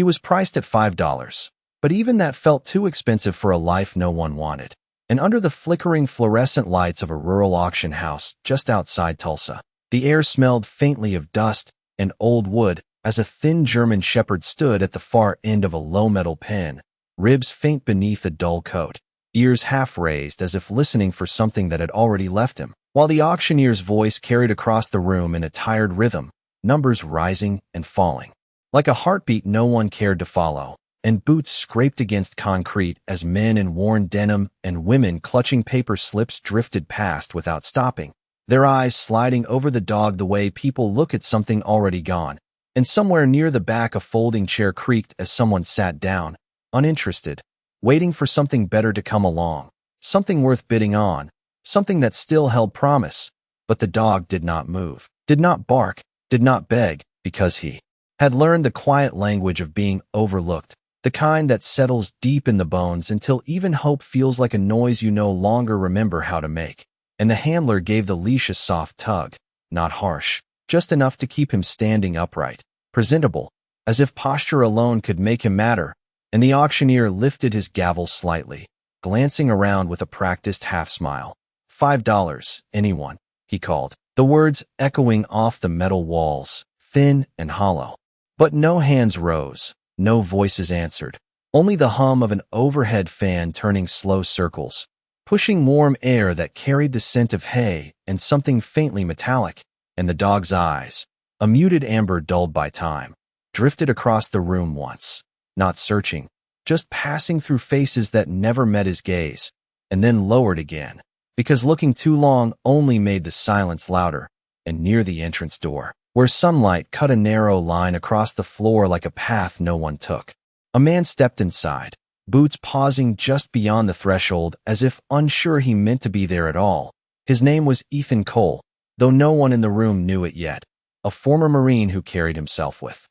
He was priced at $5, but even that felt too expensive for a life no one wanted. And under the flickering fluorescent lights of a rural auction house just outside Tulsa, the air smelled faintly of dust and old wood as a thin German shepherd stood at the far end of a low-metal pen, ribs faint beneath a dull coat, ears half raised as if listening for something that had already left him, while the auctioneer's voice carried across the room in a tired rhythm, numbers rising and falling. Like a heartbeat no one cared to follow, and boots scraped against concrete as men in worn denim and women clutching paper slips drifted past without stopping, their eyes sliding over the dog the way people look at something already gone. And somewhere near the back a folding chair creaked as someone sat down, uninterested, waiting for something better to come along, something worth bidding on, something that still held promise. But the dog did not move, did not bark, did not beg, because he had learned the quiet language of being overlooked, the kind that settles deep in the bones until even hope feels like a noise you no longer remember how to make. And the handler gave the leash a soft tug, not harsh, just enough to keep him standing upright, presentable, as if posture alone could make him matter, and the auctioneer lifted his gavel slightly, glancing around with a practiced half-smile. $5, anyone, he called, the words echoing off the metal walls, thin and hollow. But no hands rose, no voices answered, only the hum of an overhead fan turning slow circles, pushing warm air that carried the scent of hay and something faintly metallic. And the dog's eyes, a muted amber dulled by time, drifted across the room once, not searching, just passing through faces that never met his gaze, and then lowered again, because looking too long only made the silence louder. And near the entrance door, where sunlight cut a narrow line across the floor like a path no one took, a man stepped inside, boots pausing just beyond the threshold as if unsure he meant to be there at all. His name was Ethan Cole, though no one in the room knew it yet, a former Marine who carried himself with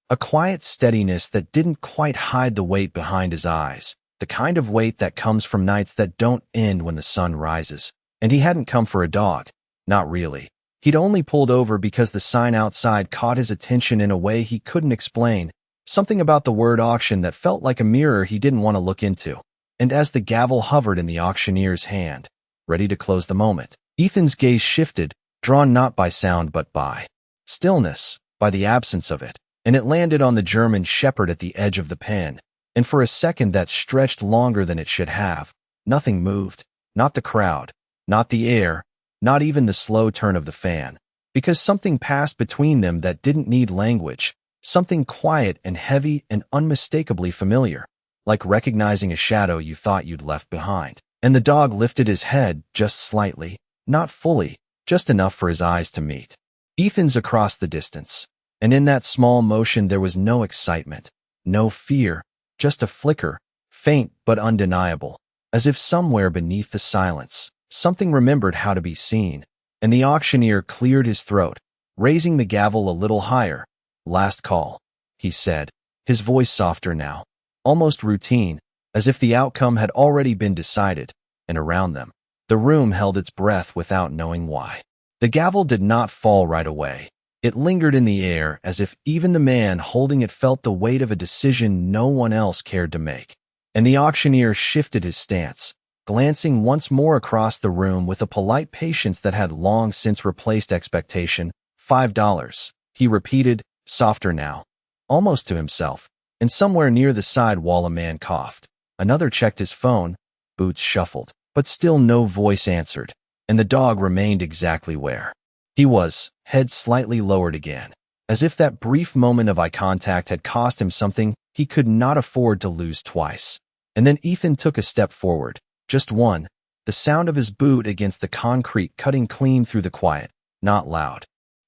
a quiet steadiness that didn't quite hide the weight behind his eyes, the kind of weight that comes from nights that don't end when the sun rises. And he hadn't come for a dog, not really. He'd only pulled over because the sign outside caught his attention in a way he couldn't explain, something about the word auction that felt like a mirror he didn't want to look into. And as the gavel hovered in the auctioneer's hand, ready to close the moment, Ethan's gaze shifted, drawn not by sound but by stillness, by the absence of it, and it landed on the German shepherd at the edge of the pen, and for a second that stretched longer than it should have, nothing moved, not the crowd, not the air, not even the slow turn of the fan, because something passed between them that didn't need language, something quiet and heavy and unmistakably familiar, like recognizing a shadow you thought you'd left behind. And the dog lifted his head just slightly, not fully, just enough for his eyes to meet Ethan's across the distance. And in that small motion there was no excitement, no fear, just a flicker, faint but undeniable, as if somewhere beneath the silence, something remembered how to be seen. And the auctioneer cleared his throat, raising the gavel a little higher. "Last call," he said, his voice softer now, almost routine, as if the outcome had already been decided. And around them, the room held its breath without knowing why. The gavel did not fall right away. It lingered in the air as if even the man holding it felt the weight of a decision no one else cared to make. And the auctioneer shifted his stance, glancing once more across the room with a polite patience that had long since replaced expectation. $5, he repeated, softer now, almost to himself. And somewhere near the side wall a man coughed. Another checked his phone. Boots shuffled, but still no voice answered. And the dog remained exactly where he was, head slightly lowered again, as if that brief moment of eye contact had cost him something he could not afford to lose twice. And then Ethan took a step forward, just one, the sound of his boot against the concrete cutting clean through the quiet, not loud,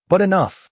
but enough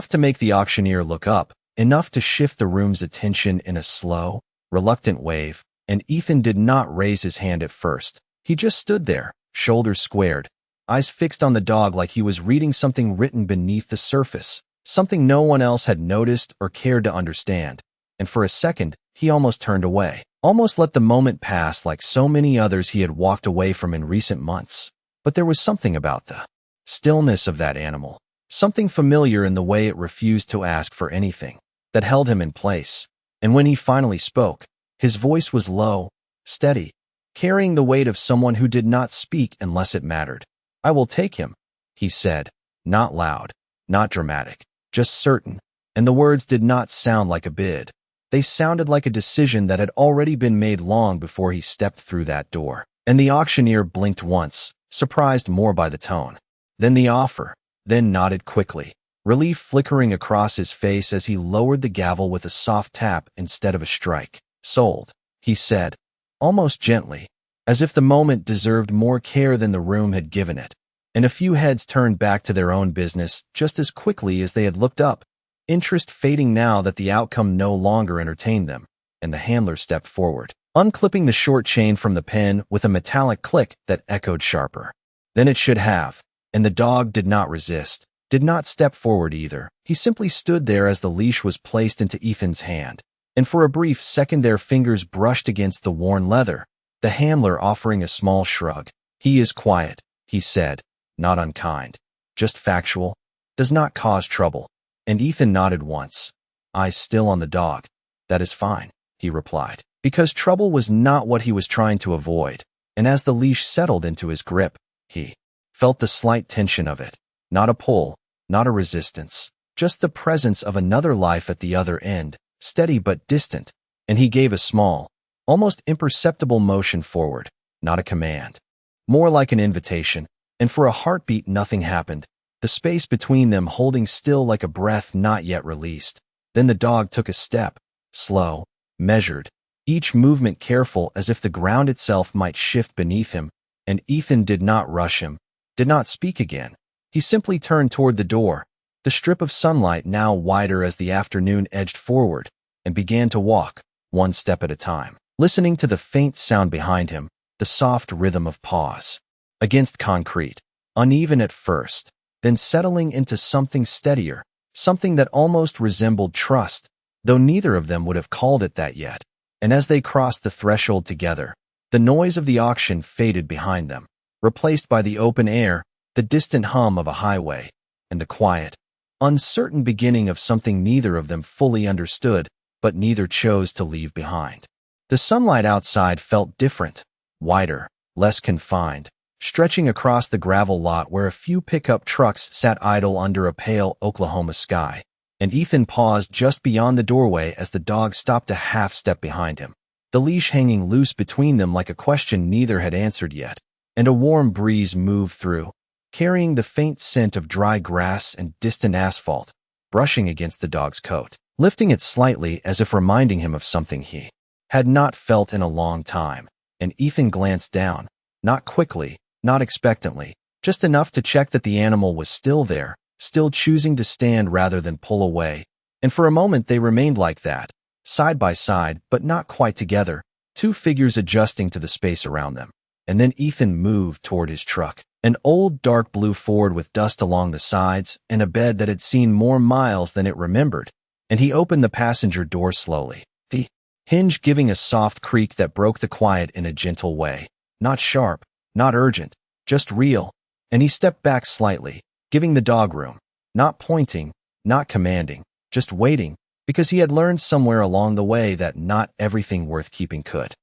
to make the auctioneer look up, enough to shift the room's attention in a slow, reluctant wave. And Ethan did not raise his hand at first. He just stood there, shoulders squared, eyes fixed on the dog like he was reading something written beneath the surface, something no one else had noticed or cared to understand. And for a second, he almost turned away, almost let the moment pass like so many others he had walked away from in recent months. But there was something about the stillness of that animal, something familiar in the way it refused to ask for anything, that held him in place. And when he finally spoke, his voice was low, steady, carrying the weight of someone who did not speak unless it mattered. "I will take him," he said, not loud, not dramatic, just certain, and the words did not sound like a bid. They sounded like a decision that had already been made long before he stepped through that door. And the auctioneer blinked once, surprised more by the tone. Then the offer, then nodded quickly, relief flickering across his face as he lowered the gavel with a soft tap instead of a strike. "Sold," he said, almost gently, as if the moment deserved more care than the room had given it. And a few heads turned back to their own business just as quickly as they had looked up, interest fading now that the outcome no longer entertained them. And the handler stepped forward, unclipping the short chain from the pen with a metallic click that echoed sharper than it should have. And the dog did not resist, did not step forward either. He simply stood there as the leash was placed into Ethan's hand. And for a brief second their fingers brushed against the worn leather, the handler offering a small shrug. "He is quiet," he said, not unkind, just factual, "does not cause trouble." And Ethan nodded once, eyes still on the dog. "That is fine," he replied, because trouble was not what he was trying to avoid. And as the leash settled into his grip, he felt the slight tension of it. Not a pull, not a resistance, just the presence of another life at the other end, steady but distant. And he gave a small, almost imperceptible motion forward, not a command, more like an invitation. And for a heartbeat nothing happened, the space between them holding still like a breath not yet released. Then the dog took a step, slow, measured, each movement careful as if the ground itself might shift beneath him. And Ethan did not rush him, did not speak again. He simply turned toward the door, the strip of sunlight now wider as the afternoon edged forward, and began to walk, one step at a time, listening to the faint sound behind him, the soft rhythm of paws against concrete, uneven at first, then settling into something steadier, something that almost resembled trust, though neither of them would have called it that yet. And as they crossed the threshold together, the noise of the auction faded behind them, replaced by the open air, the distant hum of a highway, and the quiet, uncertain beginning of something neither of them fully understood, but neither chose to leave behind. The sunlight outside felt different, wider, less confined, stretching across the gravel lot where a few pickup trucks sat idle under a pale Oklahoma sky. And Ethan paused just beyond the doorway as the dog stopped a half step behind him, the leash hanging loose between them like a question neither had answered yet. And a warm breeze moved through, carrying the faint scent of dry grass and distant asphalt, brushing against the dog's coat, lifting it slightly as if reminding him of something he had not felt in a long time. And Ethan glanced down, not quickly, not expectantly, just enough to check that the animal was still there, still choosing to stand rather than pull away. And for a moment they remained like that, side by side, but not quite together, two figures adjusting to the space around them. And then Ethan moved toward his truck, an old dark blue Ford with dust along the sides and a bed that had seen more miles than it remembered. And he opened the passenger door slowly, the hinge giving a soft creak that broke the quiet in a gentle way, not sharp, not urgent, just real. And he stepped back slightly, giving the dog room, not pointing, not commanding, just waiting, because he had learned somewhere along the way that not everything worth keeping could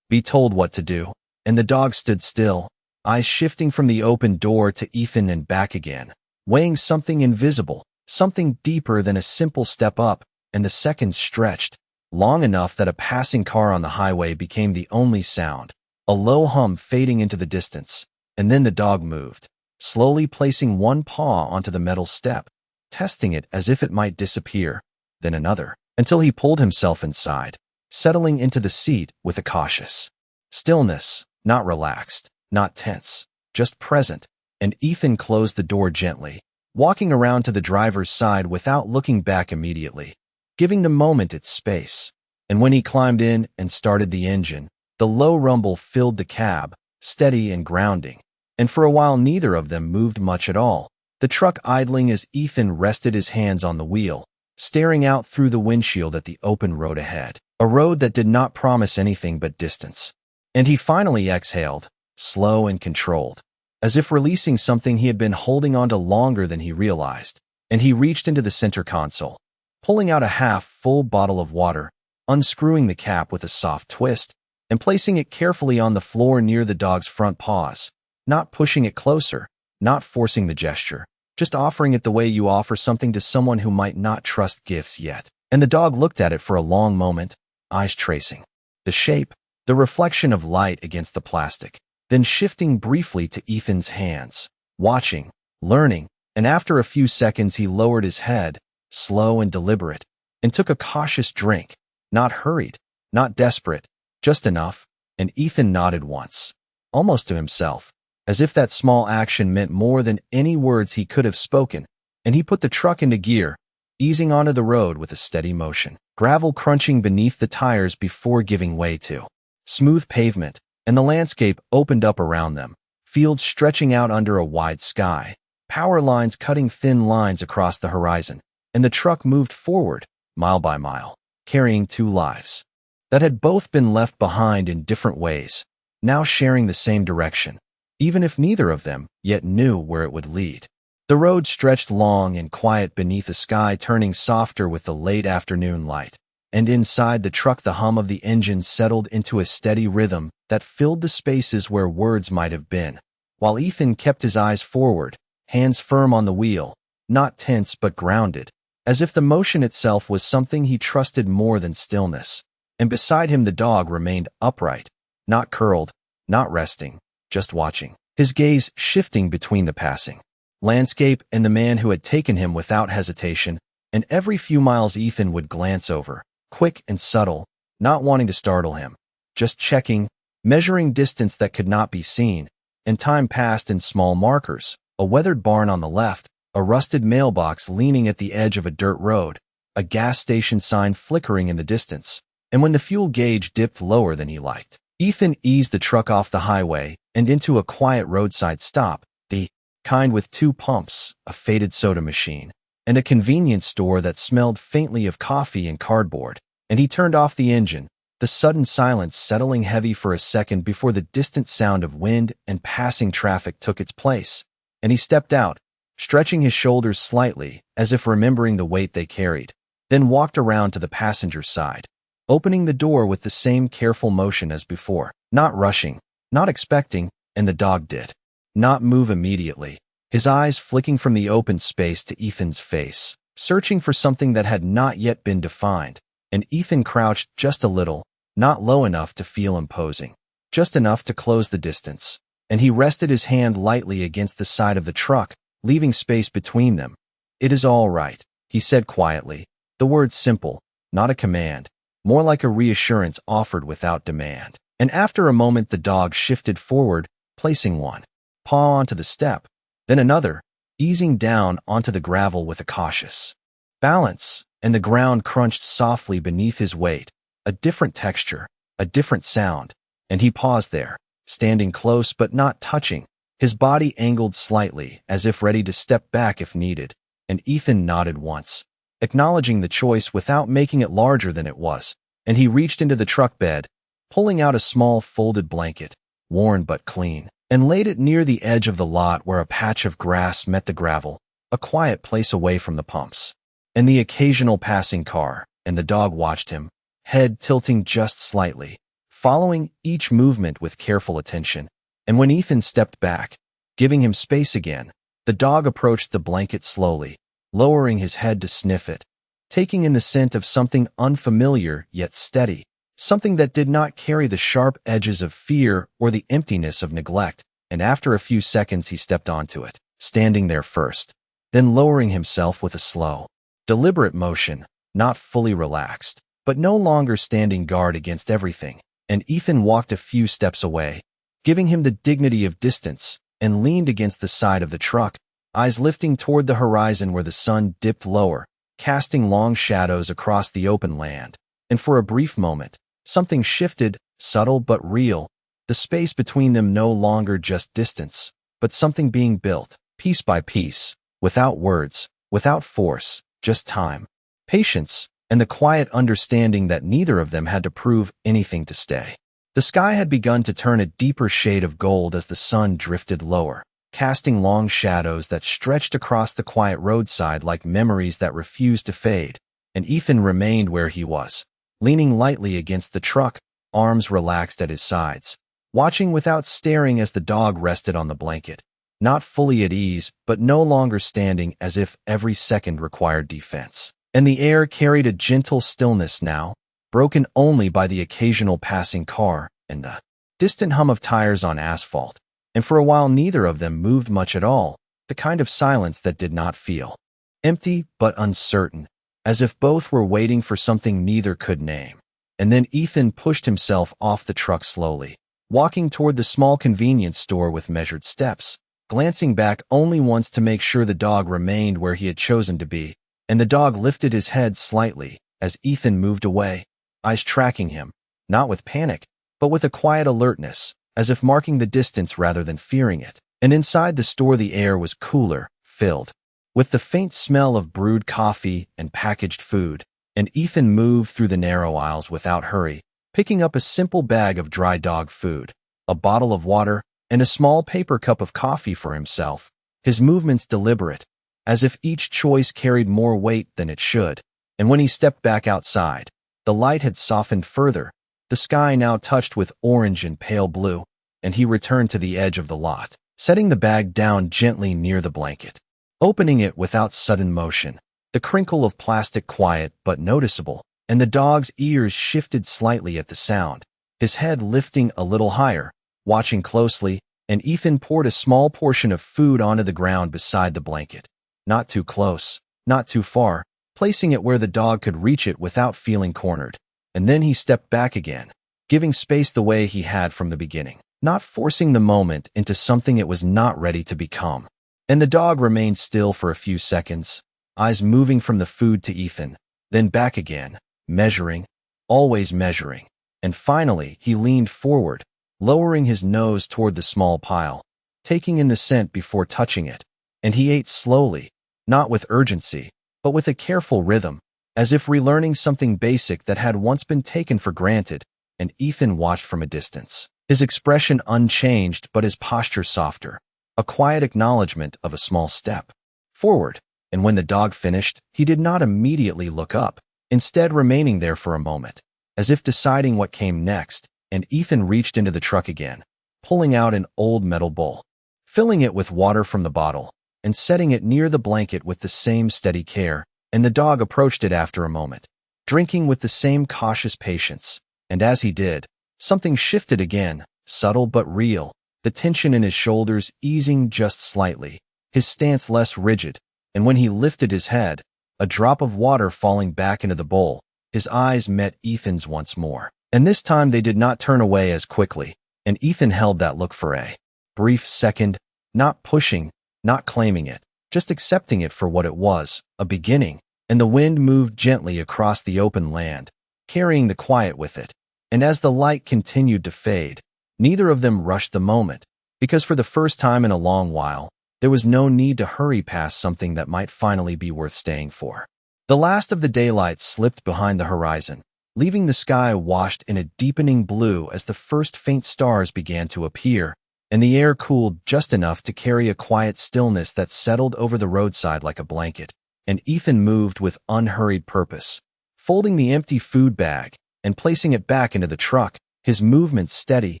be told what to do. And the dog stood still, eyes shifting from the open door to Ethan and back again, weighing something invisible, something deeper than a simple step up. And the seconds stretched, long enough that a passing car on the highway became the only sound, a low hum fading into the distance. And then the dog moved, slowly placing one paw onto the metal step, testing it as if it might disappear, then another, until he pulled himself inside, settling into the seat with a cautious stillness, not relaxed, not tense, just present. And Ethan closed the door gently, walking around to the driver's side without looking back immediately, giving the moment its space. And when he climbed in and started the engine, the low rumble filled the cab, steady and grounding. And for a while neither of them moved much at all, the truck idling as Ethan rested his hands on the wheel, staring out through the windshield at the open road ahead, a road that did not promise anything but distance. And he finally exhaled, slow and controlled, as if releasing something he had been holding onto longer than he realized. And he reached into the center console, pulling out a half-full bottle of water, unscrewing the cap with a soft twist, and placing it carefully on the floor near the dog's front paws, not pushing it closer, not forcing the gesture, just offering it the way you offer something to someone who might not trust gifts yet. And the dog looked at it for a long moment, eyes tracing the shape, the reflection of light against the plastic, then shifting briefly to Ethan's hands, watching, learning, and after a few seconds he lowered his head, slow and deliberate, and took a cautious drink, not hurried, not desperate, just enough, and Ethan nodded once, almost to himself, as if that small action meant more than any words he could have spoken, and he put the truck into gear, easing onto the road with a steady motion, gravel crunching beneath the tires before giving way to smooth pavement, and the landscape opened up around them, fields stretching out under a wide sky, power lines cutting thin lines across the horizon, and the truck moved forward, mile by mile, carrying two lives that had both been left behind in different ways, now sharing the same direction, even if neither of them yet knew where it would lead. The road stretched long and quiet beneath a sky turning softer with the late afternoon light, and inside the truck the hum of the engine settled into a steady rhythm that filled the spaces where words might have been, while Ethan kept his eyes forward, hands firm on the wheel, not tense but grounded, as if the motion itself was something he trusted more than stillness. And beside him the dog remained upright, not curled, not resting, just watching, his gaze shifting between the passing landscape and the man who had taken him without hesitation, and every few miles Ethan would glance over, quick and subtle, not wanting to startle him, just checking, measuring distance that could not be seen, and time passed in small markers, a weathered barn on the left, a rusted mailbox leaning at the edge of a dirt road, a gas station sign flickering in the distance, and when the fuel gauge dipped lower than he liked, Ethan eased the truck off the highway and into a quiet roadside stop, the kind with two pumps, a faded soda machine, and a convenience store that smelled faintly of coffee and cardboard, and he turned off the engine, the sudden silence settling heavy for a second before the distant sound of wind and passing traffic took its place, and he stepped out, stretching his shoulders slightly as if remembering the weight they carried, then walked around to the passenger side, opening the door with the same careful motion as before, not rushing, not expecting, and the dog did not move immediately, his eyes flicking from the open space to Ethan's face, searching for something that had not yet been defined, and Ethan crouched just a little, not low enough to feel imposing, just enough to close the distance, and he rested his hand lightly against the side of the truck, leaving space between them. "It is all right," he said quietly, the words simple, not a command, more like a reassurance offered without demand. And after a moment the dog shifted forward, placing one paw onto the step, then another, easing down onto the gravel with a cautious balance, and the ground crunched softly beneath his weight, a different texture, a different sound, and he paused there, standing close but not touching, his body angled slightly as if ready to step back if needed, and Ethan nodded once, acknowledging the choice without making it larger than it was, and he reached into the truck bed, pulling out a small folded blanket, worn but clean, and laid it near the edge of the lot where a patch of grass met the gravel, a quiet place away from the pumps, and the occasional passing car, and the dog watched him, head tilting just slightly, following each movement with careful attention, and when Ethan stepped back, giving him space again, the dog approached the blanket slowly, lowering his head to sniff it, taking in the scent of something unfamiliar yet steady, something that did not carry the sharp edges of fear or the emptiness of neglect, and after a few seconds he stepped onto it, standing there first, then lowering himself with a slow, deliberate motion, not fully relaxed, but no longer standing guard against everything, and Ethan walked a few steps away, giving him the dignity of distance, and leaned against the side of the truck, eyes lifting toward the horizon where the sun dipped lower, casting long shadows across the open land, and for a brief moment, something shifted, subtle but real, the space between them no longer just distance, but something being built, piece by piece, without words, without force, just time, patience, and the quiet understanding that neither of them had to prove anything to stay. The sky had begun to turn a deeper shade of gold as the sun drifted lower, casting long shadows that stretched across the quiet roadside like memories that refused to fade, and Ethan remained where he was, leaning lightly against the truck, arms relaxed at his sides, watching without staring as the dog rested on the blanket, not fully at ease, but no longer standing as if every second required defense. And the air carried a gentle stillness now, broken only by the occasional passing car and the distant hum of tires on asphalt. And for a while neither of them moved much at all, the kind of silence that did not feel empty but uncertain, as if both were waiting for something neither could name. And then Ethan pushed himself off the truck slowly, walking toward the small convenience store with measured steps, glancing back only once to make sure the dog remained where he had chosen to be. And the dog lifted his head slightly as Ethan moved away, eyes tracking him, not with panic, but with a quiet alertness, as if marking the distance rather than fearing it. And inside the store the air was cooler, filled with the faint smell of brewed coffee and packaged food, and Ethan moved through the narrow aisles without hurry, picking up a simple bag of dry dog food, a bottle of water, and a small paper cup of coffee for himself, his movements deliberate, as if each choice carried more weight than it should. And when he stepped back outside, the light had softened further, the sky now touched with orange and pale blue, and he returned to the edge of the lot, setting the bag down gently near the blanket, opening it without sudden motion, the crinkle of plastic quiet but noticeable, and the dog's ears shifted slightly at the sound, his head lifting a little higher, watching closely, and Ethan poured a small portion of food onto the ground beside the blanket. Not too close, not too far, placing it where the dog could reach it without feeling cornered. And then he stepped back again, giving space the way he had from the beginning, not forcing the moment into something it was not ready to become. And the dog remained still for a few seconds, eyes moving from the food to Ethan, then back again, measuring, always measuring. And finally, he leaned forward, lowering his nose toward the small pile, taking in the scent before touching it. And he ate slowly, not with urgency, but with a careful rhythm, as if relearning something basic that had once been taken for granted. And Ethan watched from a distance, his expression unchanged but his posture softer, a quiet acknowledgement of a small step forward. And when the dog finished, he did not immediately look up, instead remaining there for a moment, as if deciding what came next. And Ethan reached into the truck again, pulling out an old metal bowl, filling it with water from the bottle, and setting it near the blanket with the same steady care. And the dog approached it after a moment, drinking with the same cautious patience. And as he did, something shifted again, subtle but real, the tension in his shoulders easing just slightly, his stance less rigid. And when he lifted his head, a drop of water falling back into the bowl, his eyes met Ethan's once more. And this time they did not turn away as quickly, and Ethan held that look for a brief second, not pushing, not claiming it, just accepting it for what it was, a beginning. And the wind moved gently across the open land, carrying the quiet with it. And as the light continued to fade, neither of them rushed the moment, because for the first time in a long while, there was no need to hurry past something that might finally be worth staying for. The last of the daylight slipped behind the horizon, leaving the sky washed in a deepening blue as the first faint stars began to appear, and the air cooled just enough to carry a quiet stillness that settled over the roadside like a blanket. And Ethan moved with unhurried purpose, folding the empty food bag and placing it back into the truck, his movements steady,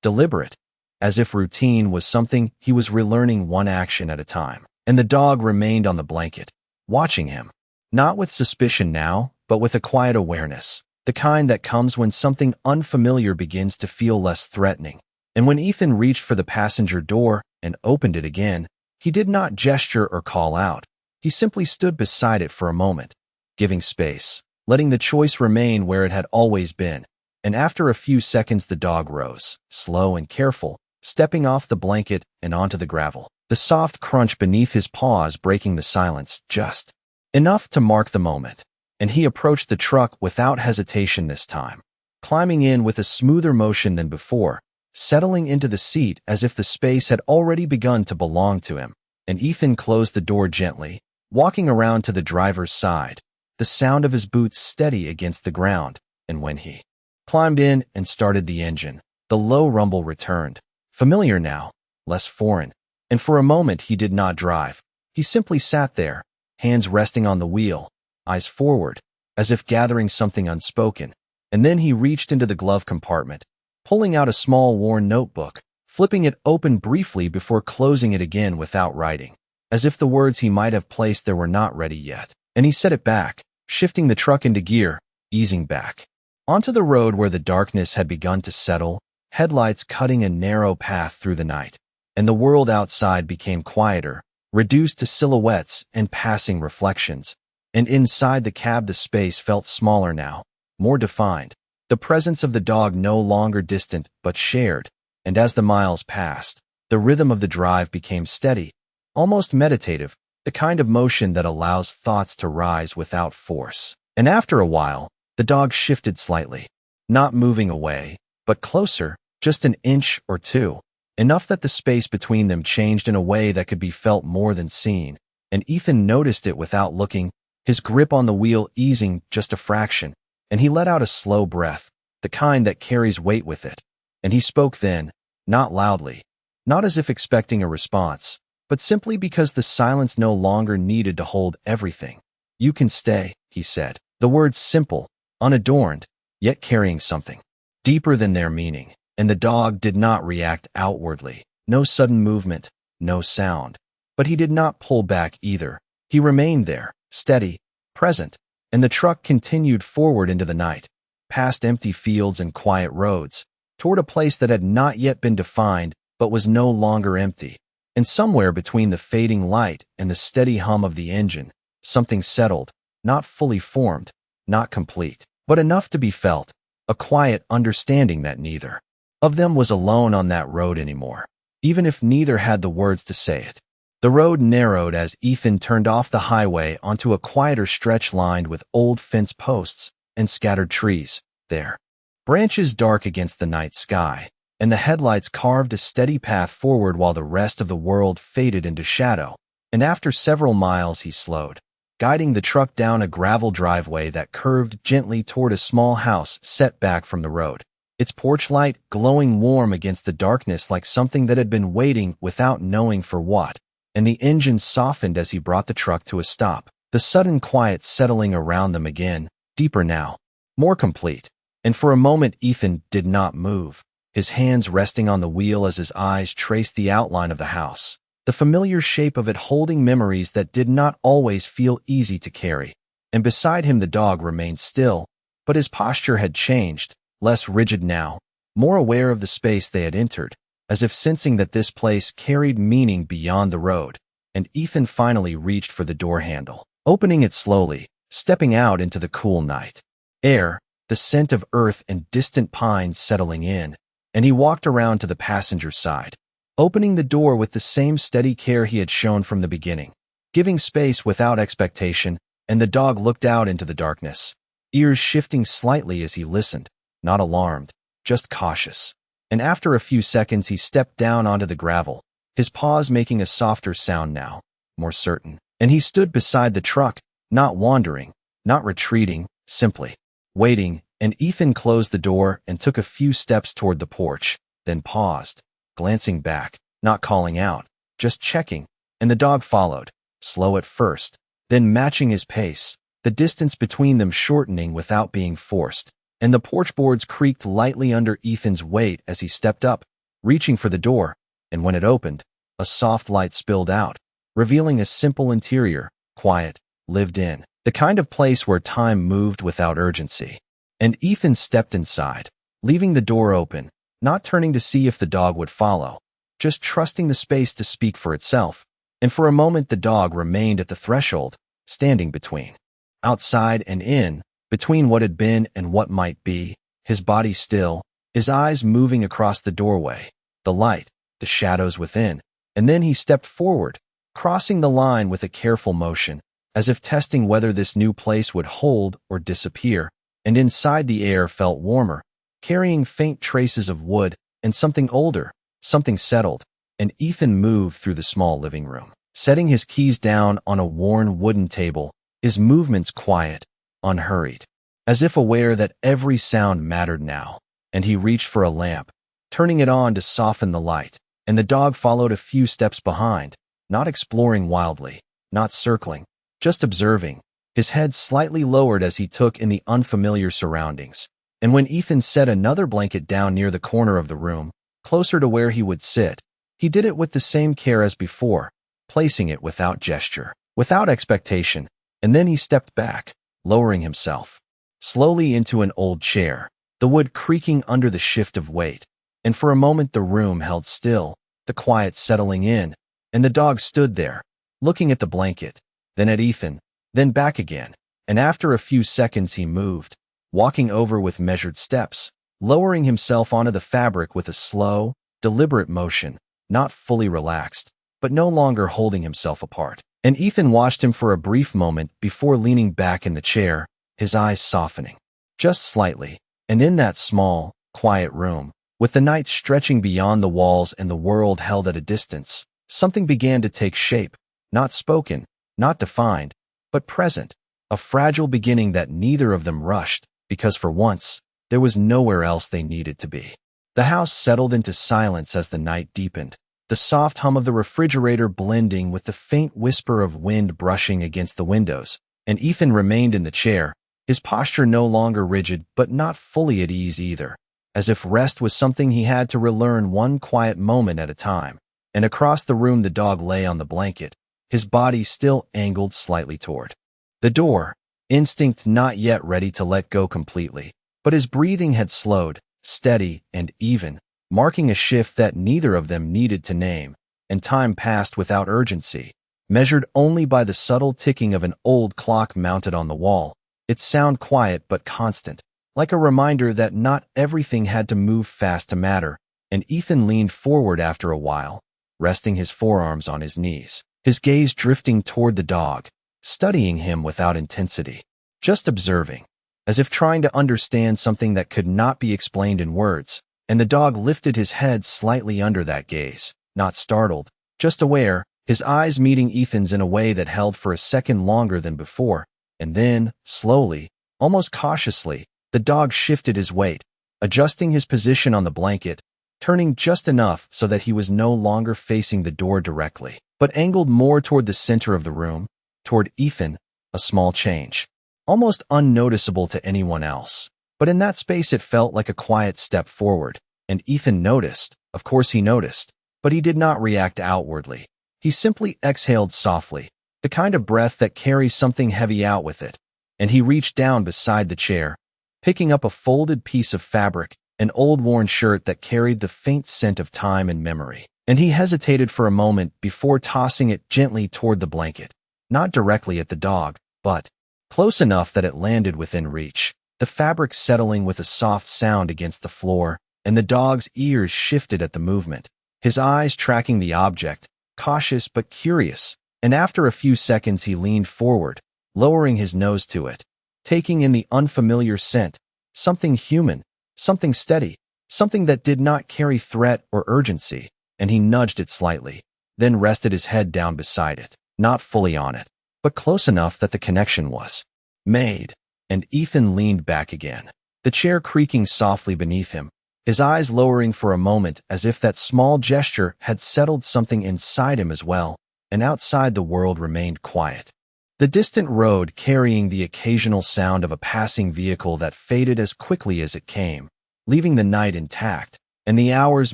deliberate, as if routine was something he was relearning one action at a time. And the dog remained on the blanket, watching him, not with suspicion now, but with a quiet awareness, the kind that comes when something unfamiliar begins to feel less threatening. And when Ethan reached for the passenger door and opened it again, he did not gesture or call out. He simply stood beside it for a moment, giving space, letting the choice remain where it had always been. And after a few seconds the dog rose, slow and careful, stepping off the blanket and onto the gravel, the soft crunch beneath his paws breaking the silence just enough to mark the moment. And he approached the truck without hesitation this time, climbing in with a smoother motion than before, settling into the seat as if the space had already begun to belong to him. And Ethan closed the door gently, walking around to the driver's side, the sound of his boots steady against the ground. And when he climbed in and started the engine, the low rumble returned, familiar now, less foreign. And for a moment he did not drive. He simply sat there, hands resting on the wheel, eyes forward, as if gathering something unspoken. and then he reached into the glove compartment, pulling out a small worn notebook, flipping it open briefly before closing it again without writing, as if the words he might have placed there were not ready yet. And he set it back, shifting the truck into gear, easing back onto the road where the darkness had begun to settle, headlights cutting a narrow path through the night, and the world outside became quieter, reduced to silhouettes and passing reflections. And inside the cab the space felt smaller now, more defined, the presence of the dog no longer distant but shared, and as the miles passed, the rhythm of the drive became steady, almost meditative, the kind of motion that allows thoughts to rise without force. And after a while, the dog shifted slightly, not moving away, but closer, just an inch or two, enough that the space between them changed in a way that could be felt more than seen, and Ethan noticed it without looking, his grip on the wheel easing just a fraction, and he let out a slow breath, the kind that carries weight with it. And he spoke then, not loudly, not as if expecting a response, but simply because the silence no longer needed to hold everything. "You can stay," he said, the words simple, unadorned, yet carrying something deeper than their meaning. And the dog did not react outwardly, no sudden movement, no sound. But he did not pull back either. He remained there, steady, present, and the truck continued forward into the night, past empty fields and quiet roads, toward a place that had not yet been defined but was no longer empty. And somewhere between the fading light and the steady hum of the engine, something settled, not fully formed, not complete, but enough to be felt, a quiet understanding that neither of them was alone on that road anymore, even if neither had the words to say it. The road narrowed as Ethan turned off the highway onto a quieter stretch lined with old fence posts and scattered trees, there, branches dark against the night sky, and the headlights carved a steady path forward while the rest of the world faded into shadow. And after several miles he slowed, guiding the truck down a gravel driveway that curved gently toward a small house set back from the road, its porch light glowing warm against the darkness like something that had been waiting without knowing for what. And the engine softened as he brought the truck to a stop, the sudden quiet settling around them again, deeper now, more complete. And for a moment Ethan did not move, his hands resting on the wheel as his eyes traced the outline of the house, the familiar shape of it holding memories that did not always feel easy to carry. And beside him the dog remained still, but his posture had changed, less rigid now, more aware of the space they had entered, as if sensing that this place carried meaning beyond the road. And Ethan finally reached for the door handle, opening it slowly, stepping out into the cool night air, the scent of earth and distant pines settling in, and he walked around to the passenger side, opening the door with the same steady care he had shown from the beginning, giving space without expectation. And the dog looked out into the darkness, ears shifting slightly as he listened, not alarmed, just cautious. And after a few seconds he stepped down onto the gravel, his paws making a softer sound now, more certain. And he stood beside the truck, not wandering, not retreating, simply waiting. And Ethan closed the door and took a few steps toward the porch, then paused, glancing back, not calling out, just checking. And the dog followed, slow at first, then matching his pace, the distance between them shortening without being forced. And the porch boards creaked lightly under Ethan's weight as he stepped up, reaching for the door. And when it opened, a soft light spilled out, revealing a simple interior, quiet, lived in, the kind of place where time moved without urgency. And Ethan stepped inside, leaving the door open, not turning to see if the dog would follow, just trusting the space to speak for itself. And for a moment the dog remained at the threshold, standing between outside and in, between what had been and what might be, his body still, his eyes moving across the doorway, the light, the shadows within. And then he stepped forward, crossing the line with a careful motion, as if testing whether this new place would hold or disappear. And inside the air felt warmer, carrying faint traces of wood and something older, something settled. And Ethan moved through the small living room, setting his keys down on a worn wooden table, his movements quiet, unhurried, as if aware that every sound mattered now. And he reached for a lamp, turning it on to soften the light. And the dog followed a few steps behind, not exploring wildly, not circling, just observing, his head slightly lowered as he took in the unfamiliar surroundings. And when Ethan set another blanket down near the corner of the room, closer to where he would sit, he did it with the same care as before, placing it without gesture, without expectation, and then he stepped back, lowering himself slowly into an old chair, the wood creaking under the shift of weight. And for a moment the room held still, the quiet settling in, and the dog stood there, looking at the blanket, then at Ethan, then back again, and after a few seconds he moved, walking over with measured steps, lowering himself onto the fabric with a slow, deliberate motion, not fully relaxed, but no longer holding himself apart. And Ethan watched him for a brief moment before leaning back in the chair, his eyes softening, just slightly, and in that small, quiet room, with the night stretching beyond the walls and the world held at a distance, something began to take shape, not spoken, not defined, but present, a fragile beginning that neither of them rushed, because for once, there was nowhere else they needed to be. The house settled into silence as the night deepened, the soft hum of the refrigerator blending with the faint whisper of wind brushing against the windows, and Ethan remained in the chair, his posture no longer rigid but not fully at ease either, as if rest was something he had to relearn one quiet moment at a time. And across the room the dog lay on the blanket, his body still angled slightly toward the door, instinct not yet ready to let go completely, but his breathing had slowed, steady and even, marking a shift that neither of them needed to name, and time passed without urgency, measured only by the subtle ticking of an old clock mounted on the wall, its sound quiet but constant, like a reminder that not everything had to move fast to matter. And Ethan leaned forward after a while, resting his forearms on his knees, his gaze drifting toward the dog, studying him without intensity, just observing, as if trying to understand something that could not be explained in words. And the dog lifted his head slightly under that gaze, not startled, just aware, his eyes meeting Ethan's in a way that held for a second longer than before. And then, slowly, almost cautiously, the dog shifted his weight, adjusting his position on the blanket, turning just enough so that he was no longer facing the door directly, but angled more toward the center of the room, toward Ethan, a small change, almost unnoticeable to anyone else. But in that space it felt like a quiet step forward, and Ethan noticed, of course he noticed, but he did not react outwardly. He simply exhaled softly, the kind of breath that carries something heavy out with it, and he reached down beside the chair, picking up a folded piece of fabric, an old worn shirt that carried the faint scent of time and memory. And he hesitated for a moment before tossing it gently toward the blanket, not directly at the dog, but close enough that it landed within reach, the fabric settling with a soft sound against the floor, and the dog's ears shifted at the movement, his eyes tracking the object, cautious but curious. And after a few seconds he leaned forward, lowering his nose to it, taking in the unfamiliar scent, something human, something steady, something that did not carry threat or urgency, and he nudged it slightly, then rested his head down beside it, not fully on it, but close enough that the connection was made. And Ethan leaned back again, the chair creaking softly beneath him, his eyes lowering for a moment as if that small gesture had settled something inside him as well. And outside the world remained quiet. The distant road carrying the occasional sound of a passing vehicle that faded as quickly as it came, leaving the night intact, and the hours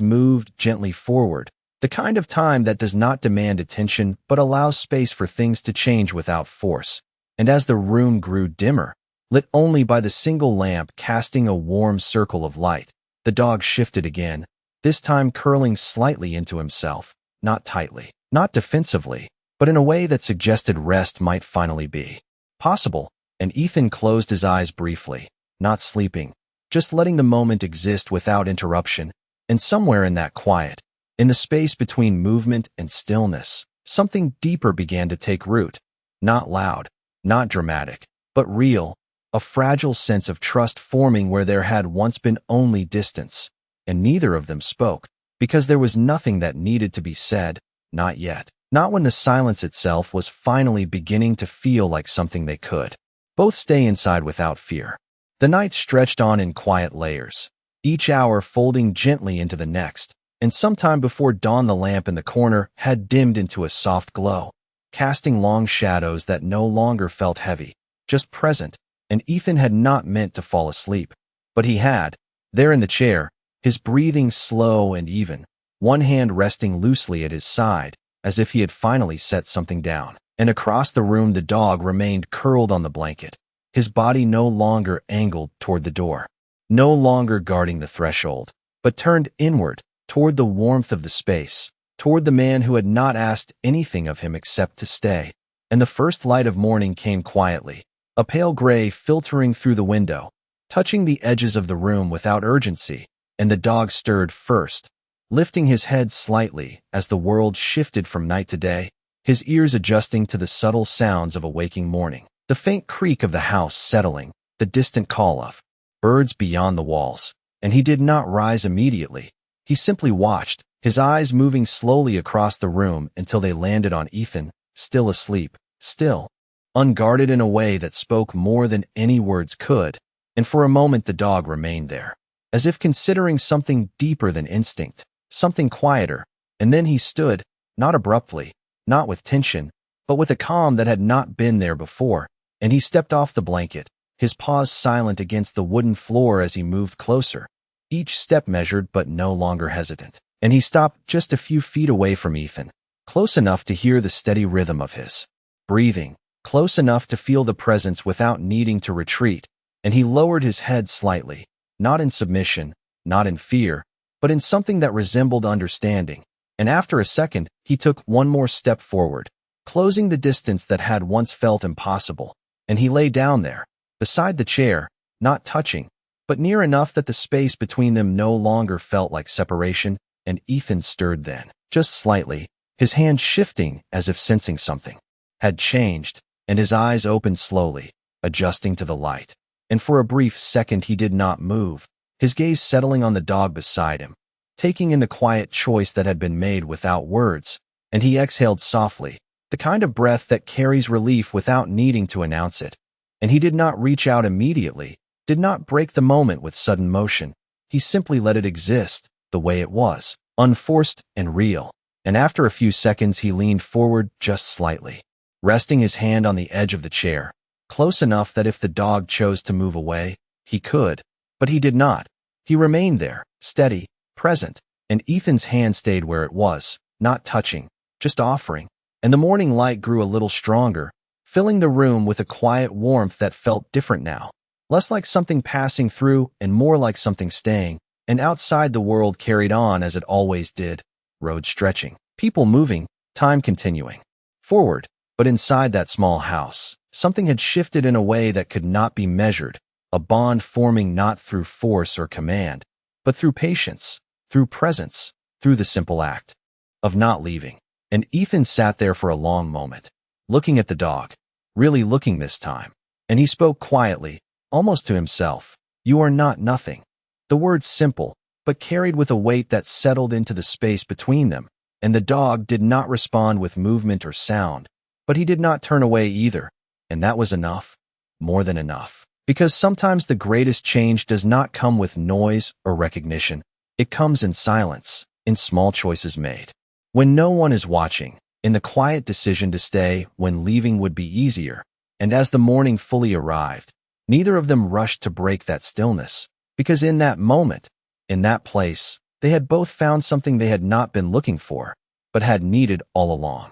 moved gently forward, the kind of time that does not demand attention but allows space for things to change without force. And as the room grew dimmer, lit only by the single lamp casting a warm circle of light, the dog shifted again, this time curling slightly into himself, not tightly, not defensively, but in a way that suggested rest might finally be possible. And Ethan closed his eyes briefly, not sleeping, just letting the moment exist without interruption. And somewhere in that quiet, in the space between movement and stillness, something deeper began to take root. Not loud, not dramatic, but real, a fragile sense of trust forming where there had once been only distance. And neither of them spoke, because there was nothing that needed to be said. Not yet. Not when the silence itself was finally beginning to feel like something they could both stay inside without fear. The night stretched on in quiet layers, each hour folding gently into the next, and sometime before dawn the lamp in the corner had dimmed into a soft glow, casting long shadows that no longer felt heavy, just present. And Ethan had not meant to fall asleep. But he had, there in the chair, his breathing slow and even, one hand resting loosely at his side, as if he had finally set something down. And across the room the dog remained curled on the blanket, his body no longer angled toward the door, no longer guarding the threshold, but turned inward, toward the warmth of the space, toward the man who had not asked anything of him except to stay. And the first light of morning came quietly, a pale gray filtering through the window, touching the edges of the room without urgency, and the dog stirred first, lifting his head slightly as the world shifted from night to day, his ears adjusting to the subtle sounds of a waking morning, the faint creak of the house settling, the distant call of birds beyond the walls. And he did not rise immediately. He simply watched, his eyes moving slowly across the room until they landed on Ethan, still asleep, still, unguarded in a way that spoke more than any words could. And for a moment the dog remained there, as if considering something deeper than instinct, something quieter. And then he stood, not abruptly, not with tension, but with a calm that had not been there before, and he stepped off the blanket, his paws silent against the wooden floor as he moved closer, each step measured but no longer hesitant. And he stopped just a few feet away from Ethan, close enough to hear the steady rhythm of his breathing, close enough to feel the presence without needing to retreat, and he lowered his head slightly, not in submission, not in fear, but in something that resembled understanding. And after a second, he took one more step forward, closing the distance that had once felt impossible, and he lay down there, beside the chair, not touching, but near enough that the space between them no longer felt like separation. And Ethan stirred then, just slightly, his hand shifting as if sensing something had changed, and his eyes opened slowly, adjusting to the light. And for a brief second he did not move, his gaze settling on the dog beside him, taking in the quiet choice that had been made without words. And he exhaled softly, the kind of breath that carries relief without needing to announce it. And he did not reach out immediately, did not break the moment with sudden motion. He simply let it exist, the way it was, unforced and real. And after a few seconds he leaned forward just slightly, resting his hand on the edge of the chair, close enough that if the dog chose to move away, he could. But he did not. He remained there, steady, present, and Ethan's hand stayed where it was, not touching, just offering. And the morning light grew a little stronger, filling the room with a quiet warmth that felt different now, less like something passing through and more like something staying. And outside the world carried on as it always did, road stretching, people moving, time continuing forward. But inside that small house, something had shifted in a way that could not be measured, a bond forming not through force or command, but through patience, through presence, through the simple act of not leaving. And Ethan sat there for a long moment, looking at the dog, really looking this time. And he spoke quietly, almost to himself. "You are not nothing." The words simple, but carried with a weight that settled into the space between them. And the dog did not respond with movement or sound, but he did not turn away either. And that was enough, more than enough. Because sometimes the greatest change does not come with noise or recognition. It comes in silence, in small choices made, when no one is watching, in the quiet decision to stay when leaving would be easier. And as the morning fully arrived, neither of them rushed to break that stillness. Because in that moment, in that place, they had both found something they had not been looking for, but had needed all along.